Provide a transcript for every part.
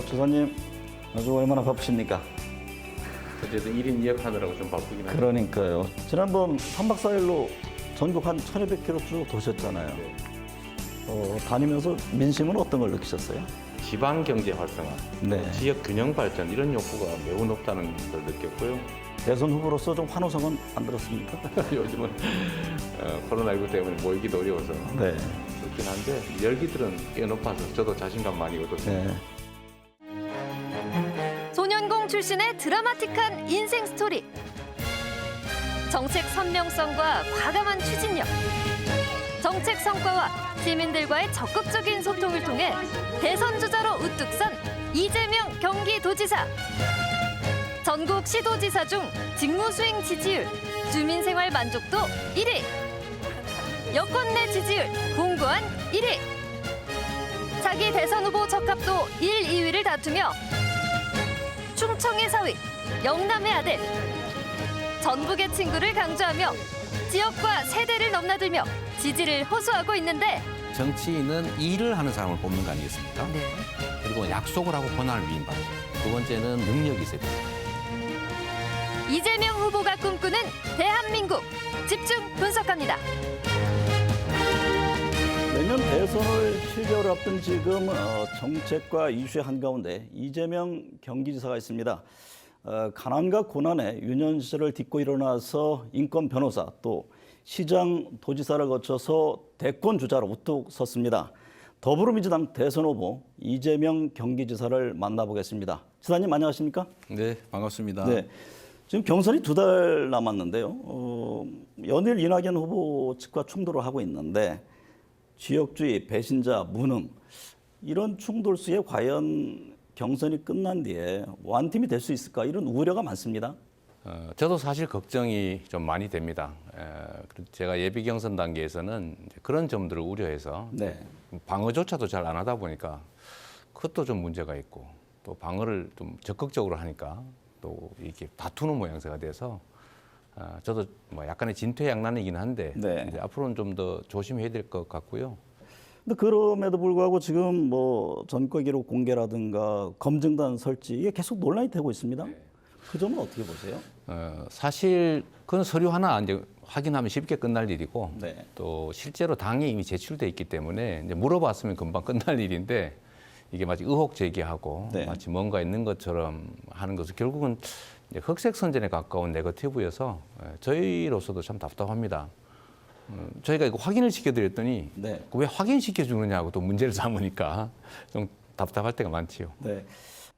주사님 아주 얼마나 바쁘십니까? 어쨌든 1인 2역 하느라고 좀 바쁘긴 하죠. 그러니까요. 지난번 3박 4일로 전국 한 1,200km 쭉 도셨잖아요. 다니면서 민심은 어떤 걸 느끼셨어요? 지방 경제 활성화, 네. 지역 균형 발전 이런 욕구가 매우 높다는 걸 느꼈고요. 대선 후보로서 좀 환호성은 안 들었습니까? 요즘은 코로나19 때문에 모이기도 어려워서 네. 그렇긴 한데 열기들은 꽤 높아서 저도 자신감 많이 얻었습니다. 네. 소년공 출신의 드라마틱한 인생 스토리. 정책 선명성과 과감한 추진력. 정책 성과와 시민들과의 적극적인 소통을 통해 대선 주자로 우뚝 선 이재명 경기도지사. 전국 시도지사 중 직무 수행 지지율, 주민생활 만족도 1위. 여권 내 지지율 공고한 1위. 차기 대선 후보 적합도 1, 2위를 다투며 충청의 사위, 영남의 아들. 전북의 친구를 강조하며 지역과 세대를 넘나들며 지지를 호소하고 있는데 정치인은 일을 하는 사람을 뽑는 거 아니겠습니까? 네. 그리고 약속을 하고 권한을 위임받고 두 번째는 능력이 있어야 됩니다. 이재명 후보가 꿈꾸는 대한민국 집중 분석합니다. 내년 대선을 7개월 앞둔 지금 정책과 이슈의 한가운데 이재명 경기지사가 있습니다. 가난과 고난의 유년 시절을 딛고 일어나서 인권 변호사 또 시장 도지사를 거쳐서 대권 주자로 우뚝 섰습니다. 더불어민주당 대선 후보 이재명 경기지사를 만나보겠습니다. 지사님 안녕하십니까? 네, 반갑습니다. 네. 지금 경선이 2달 남았는데요. 연일 이낙연 후보 측과 충돌을 하고 있는데 지역주의, 배신자, 무능 이런 충돌 수에 과연 경선이 끝난 뒤에 완팀이 될 수 있을까 이런 우려가 많습니다. 저도 사실 걱정이 좀 많이 됩니다. 제가 예비 경선 단계에서는 이제 그런 점들을 우려해서 네. 방어조차도 잘 안 하다 보니까 그것도 좀 문제가 있고 또 방어를 좀 적극적으로 하니까 또 이렇게 다투는 모양새가 돼서 저도 뭐 약간의 진퇴양난이긴 한데 네. 이제 앞으로는 좀 더 조심해야 될 것 같고요. 근데 그럼에도 불구하고 지금 뭐 전과 기록 공개라든가 검증단 설치 이게 계속 논란이 되고 있습니다. 그 점은 어떻게 보세요? 사실 그건 서류 하나 이제 확인하면 쉽게 끝날 일이고 네. 또 실제로 당에 이미 제출돼 있기 때문에 이제 물어봤으면 금방 끝날 일인데 이게 마치 의혹 제기하고 네. 마치 뭔가 있는 것처럼 하는 것은 결국은 이제 흑색 선전에 가까운 네거티브여서 저희로서도 참 답답합니다. 저희가 이거 확인을 시켜드렸더니 네. 왜 확인시켜 주느냐고 또 문제를 삼으니까 좀 답답할 때가 많지요. 네.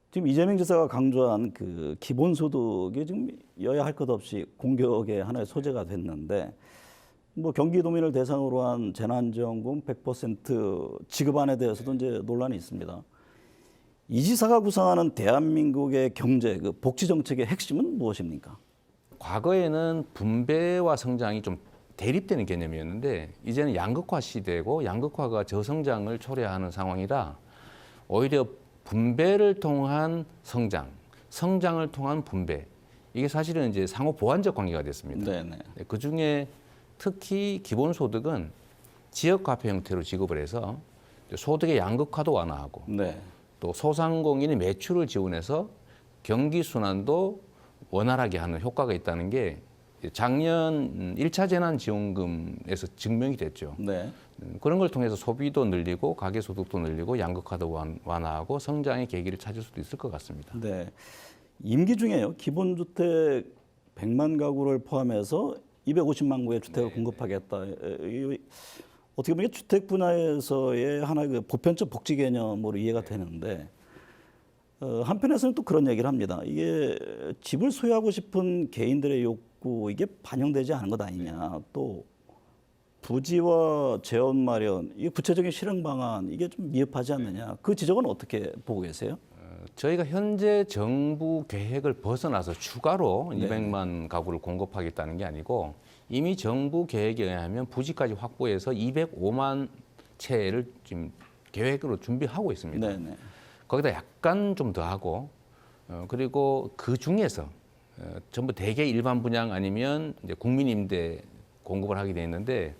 지금 이재명 지사가 강조한 그 기본소득이 지금 여야 할 것 없이 공격의 하나의 소재가 됐는데 뭐 경기도민을 대상으로 한 재난지원금 100% 지급안에 대해서도 이제 논란이 있습니다. 이 지사가 구상하는 대한민국의 경제, 그 복지 정책의 핵심은 무엇입니까? 과거에는 분배와 성장이 좀 대립되는 개념이었는데 이제는 양극화 시대고 양극화가 저성장을 초래하는 상황이라 오히려 분배를 통한 성장, 성장을 통한 분배 이게 사실은 이제 상호 보완적 관계가 됐습니다. 네네. 그 중에 특히 기본소득은 지역화폐 형태로 지급을 해서 소득의 양극화도 완화하고 네. 또 소상공인의 매출을 지원해서 경기 순환도 원활하게 하는 효과가 있다는 게 작년 1차 재난지원금에서 증명이 됐죠. 네. 그런 걸 통해서 소비도 늘리고 가계소득도 늘리고 양극화도 완화하고 성장의 계기를 찾을 수도 있을 것 같습니다. 네. 임기 중에요. 기본주택 100만 가구를 포함해서 250만 구의 주택을 공급하겠다. 어떻게 보면 주택 분야에서의 하나의 그 보편적 복지 개념으로 이해가 되는데 한편에서는 또 그런 얘기를 합니다. 이게 집을 소유하고 싶은 개인들의 욕구 이게 반영되지 않은 것 아니냐. 또 부지와 재원 마련, 이 구체적인 실행 방안 이게 좀 미흡하지 않느냐. 그 지적은 어떻게 보고 계세요? 저희가 현재 정부 계획을 벗어나서 추가로 네. 200만 가구를 공급하겠다는 게 아니고 이미 정부 계획에 의하면 부지까지 확보해서 205만 채를 지금 계획으로 준비하고 있습니다. 네네. 거기다 약간 좀 더 하고 그리고 그 중에서 전부 대개 일반 분양 아니면 이제 국민임대 공급을 하게 돼 있는데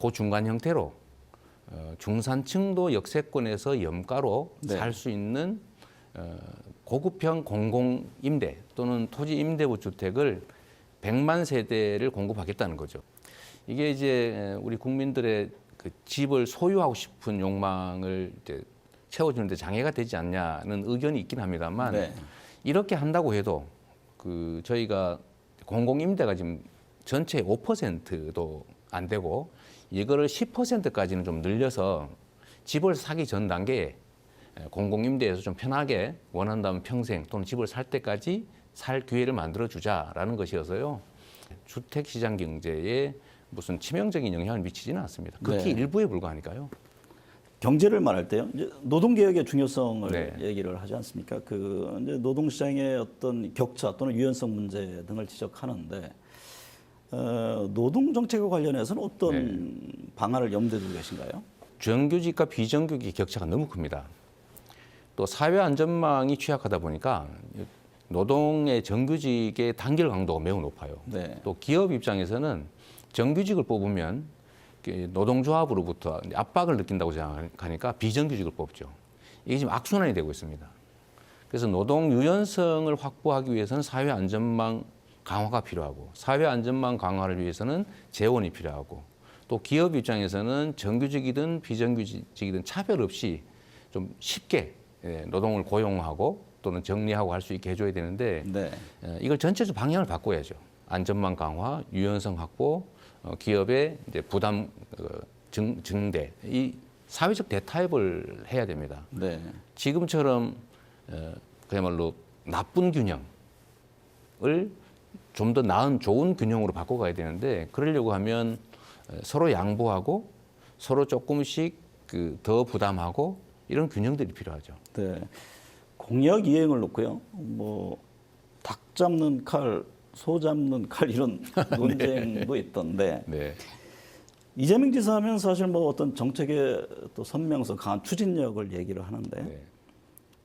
그 중간 형태로 중산층도 역세권에서 염가로 네. 살 수 있는 고급형 공공임대 또는 토지임대부 주택을 100만 세대를 공급하겠다는 거죠. 이게 이제 우리 국민들의 그 집을 소유하고 싶은 욕망을 이제 채워주는데 장애가 되지 않냐는 의견이 있긴 합니다만 네. 이렇게 한다고 해도 그 저희가 공공임대가 지금 전체 5%도 안 되고 이거를 10%까지는 좀 늘려서 집을 사기 전 단계에 공공임대에서 좀 편하게 원한다면 평생 또는 집을 살 때까지 살 기회를 만들어 주자라는 것이어서요. 주택시장 경제에 무슨 치명적인 영향을 미치지는 않습니다. 극히 네. 일부에 불과하니까요. 경제를 말할 때요. 이제 노동개혁의 중요성을 네. 얘기를 하지 않습니까? 그 이제 노동시장의 어떤 격차 또는 유연성 문제 등을 지적하는데 노동 정책과 관련해서는 어떤 방안을 염두에 두고 계신가요? 정규직과 비정규직 격차가 너무 큽니다. 또 사회 안전망이 취약하다 보니까 노동의 정규직의 단결 강도가 매우 높아요. 네. 또 기업 입장에서는 정규직을 뽑으면 노동조합으로부터 압박을 느낀다고 생각하니까 비정규직을 뽑죠. 이게 지금 악순환이 되고 있습니다. 그래서 노동 유연성을 확보하기 위해서는 사회 안전망 강화가 필요하고 사회 안전망 강화를 위해서는 재원이 필요하고 또 기업 입장에서는 정규직이든 비정규직이든 차별 없이 좀 쉽게 노동을 고용하고 또는 정리하고 할 수 있게 해줘야 되는데 네. 이걸 전체적으로 방향을 바꿔야죠. 안전망 강화, 유연성 확보, 기업의 이제 부담 증대, 이 사회적 대타협을 해야 됩니다. 네. 지금처럼 그야말로 나쁜 균형을 좀 더 나은 좋은 균형으로 바꿔가야 되는데 그러려고 하면 서로 양보하고 서로 조금씩 더 부담하고 이런 균형들이 필요하죠. 네. 공약 이행을 놓고요. 뭐 닭 잡는 칼, 소 잡는 칼 이런 논쟁도 있던데 네. 이재명 지사 하면 사실 뭐 어떤 정책의 또 선명성, 강한 추진력을 얘기를 하는데 네.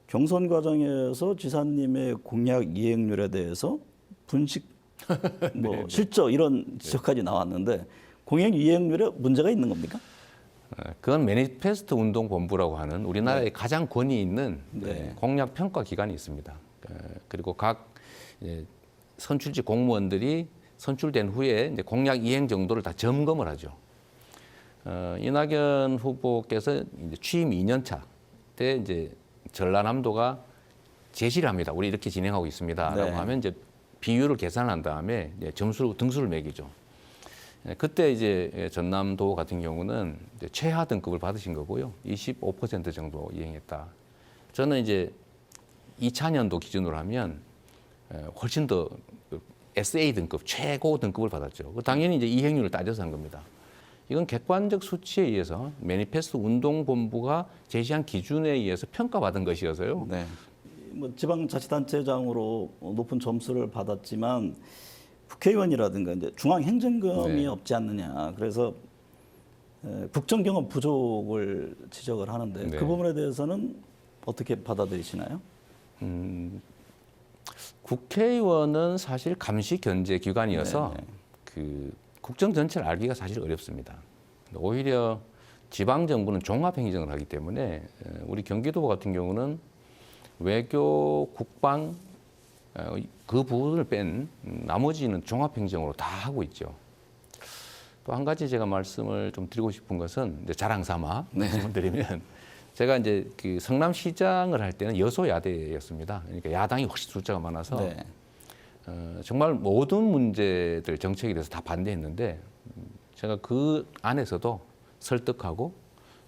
경선 과정에서 지사님의 공약 이행률에 대해서 분식, 뭐 실적 이런 지적까지 나왔는데 공약 이행률에 문제가 있는 겁니까? 그건 매니페스토 운동본부라고 하는 우리나라의 가장 권위 있는 네. 공약 평가 기관이 있습니다. 그리고 각 선출직 공무원들이 선출된 후에 이제 공약 이행 정도를 다 점검을 하죠. 이낙연 후보께서 이제 취임 2년 차 때 이제 전라남도가 제시를 합니다. 우리 이렇게 진행하고 있습니다라고 네. 하면 이제 비율을 계산한 다음에 이제 등수를 매기죠. 그때 이제 전남도 같은 경우는 이제 최하 등급을 받으신 거고요. 25% 정도 이행했다. 저는 이제 2000년도 기준으로 하면 훨씬 더 SA 등급, 최고 등급을 받았죠. 당연히 이제 이행률을 따져서 한 겁니다. 이건 객관적 수치에 의해서 매니페스토 운동본부가 제시한 기준에 의해서 평가받은 것이어서요. 네. 뭐 지방자치단체장으로 높은 점수를 받았지만 국회의원이라든가 이제 중앙행정금이 네. 없지 않느냐. 그래서 국정 경험 부족을 지적을 하는데 네. 그 부분에 대해서는 어떻게 받아들이시나요? 국회의원은 사실 감시 견제 기관이어서 네. 그 국정 전체를 알기가 사실 어렵습니다. 오히려 지방 정부는 종합 행정을 하기 때문에 우리 경기도 같은 경우는 외교, 국방 그 부분을 뺀 나머지는 종합 행정으로 다 하고 있죠. 또 한 가지 제가 말씀을 좀 드리고 싶은 것은 이제 자랑 삼아 말씀을 드리면 제가 이제 그 성남시장을 할 때는 여소야대였습니다. 그러니까 야당이 훨씬 숫자가 많아서 네. 정말 모든 문제들 정책에 대해서 다 반대했는데 제가 그 안에서도 설득하고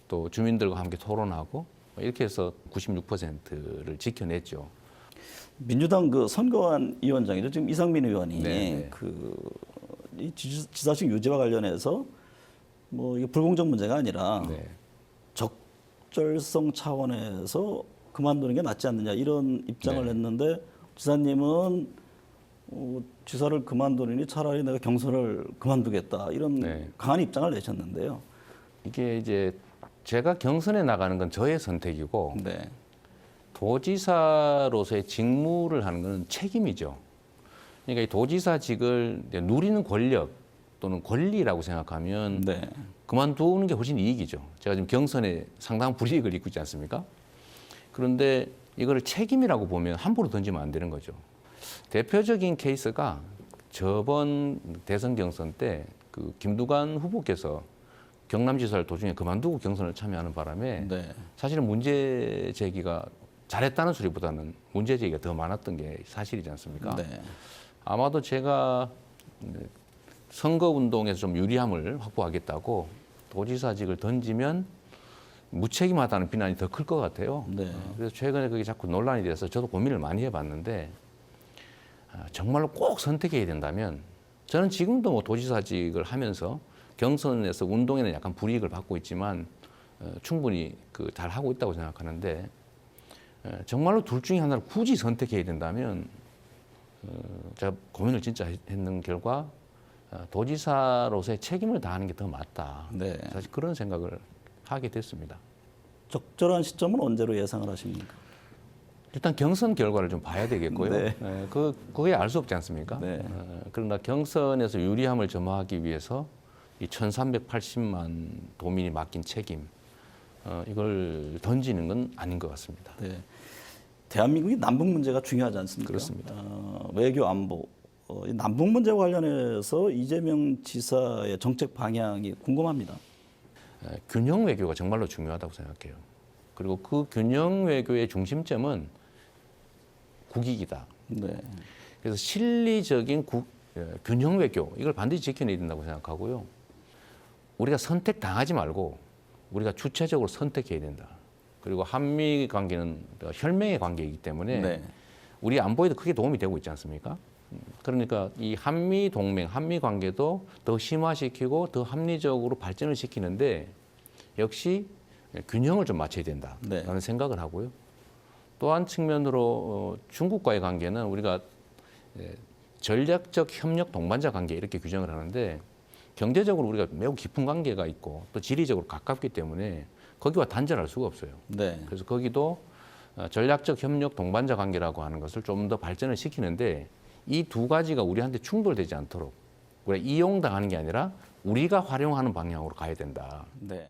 또 주민들과 함께 토론하고 이렇게 해서 96%를 지켜냈죠. 민주당 그 선거안 위원장이죠. 지금 이상민 의원이 네. 이 지사직 유지와 관련해서 뭐 이게 불공정 문제가 아니라 네. 적절성 차원에서 그만두는 게 낫지 않느냐 이런 입장을 네. 냈는데 지사님은 지사를 그만두느니 차라리 내가 경선을 그만두겠다 이런 네. 강한 입장을 내셨는데요. 이게 이제 제가 경선에 나가는 건 저의 선택이고 네. 도지사로서의 직무를 하는 것은 책임이죠. 그러니까 이 도지사직을 이제 누리는 권력 또는 권리라고 생각하면 네. 그만두는 게 훨씬 이익이죠. 제가 지금 경선에 상당한 불이익을 입고 있지 않습니까? 그런데 이거를 책임이라고 보면 함부로 던지면 안 되는 거죠. 대표적인 케이스가 저번 대선 경선 때 그 김두관 후보께서 경남지사를 도중에 그만두고 경선을 참여하는 바람에 네. 사실은 문제 제기가 잘했다는 소리보다는 문제 제기가 더 많았던 게 사실이지 않습니까? 네. 아마도 제가 선거 운동에서 좀 유리함을 확보하겠다고 도지사직을 던지면 무책임하다는 비난이 더 클 것 같아요. 네. 그래서 최근에 그게 자꾸 논란이 돼서 저도 고민을 많이 해봤는데 정말로 꼭 선택해야 된다면 저는 지금도 뭐 도지사직을 하면서 경선에서 운동에는 약간 불이익을 받고 있지만 충분히 잘 하고 있다고 생각하는데 정말로 둘 중에 하나를 굳이 선택해야 된다면 제가 고민을 진짜 했는 결과 도지사로서의 책임을 다하는 게 더 맞다. 네. 사실 그런 생각을 하게 됐습니다. 적절한 시점은 언제로 예상을 하십니까? 일단 경선 결과를 좀 봐야 되겠고요. 네. 그게 알 수 없지 않습니까? 네. 그러나 경선에서 유리함을 점화하기 위해서 이 1,380만 도민이 맡긴 책임 이걸 던지는 건 아닌 것 같습니다. 네. 대한민국이 남북 문제가 중요하지 않습니까? 그렇습니다. 외교 안보. 이 남북 문제와 관련해서 이재명 지사의 정책 방향이 궁금합니다. 균형 외교가 정말로 중요하다고 생각해요. 그리고 그 균형 외교의 중심점은 국익이다. 네. 그래서 실리적인 균형 외교 이걸 반드시 지켜내야 된다고 생각하고요. 우리가 선택당하지 말고 우리가 주체적으로 선택해야 된다. 그리고 한미 관계는 혈맹의 관계이기 때문에 네. 우리 안보에도 크게 도움이 되고 있지 않습니까? 그러니까 이 한미 동맹, 한미 관계도 더 심화시키고 더 합리적으로 발전을 시키는데 역시 균형을 좀 맞춰야 된다라는 네. 생각을 하고요. 또 한 측면으로 중국과의 관계는 우리가 전략적 협력 동반자 관계 이렇게 규정을 하는데 경제적으로 우리가 매우 깊은 관계가 있고 또 지리적으로 가깝기 때문에 거기와 단절할 수가 없어요. 네. 그래서 거기도 전략적 협력 동반자 관계라고 하는 것을 좀 더 발전을 시키는데 이 두 가지가 우리한테 충돌되지 않도록 우리가 이용당하는 게 아니라 우리가 활용하는 방향으로 가야 된다. 네.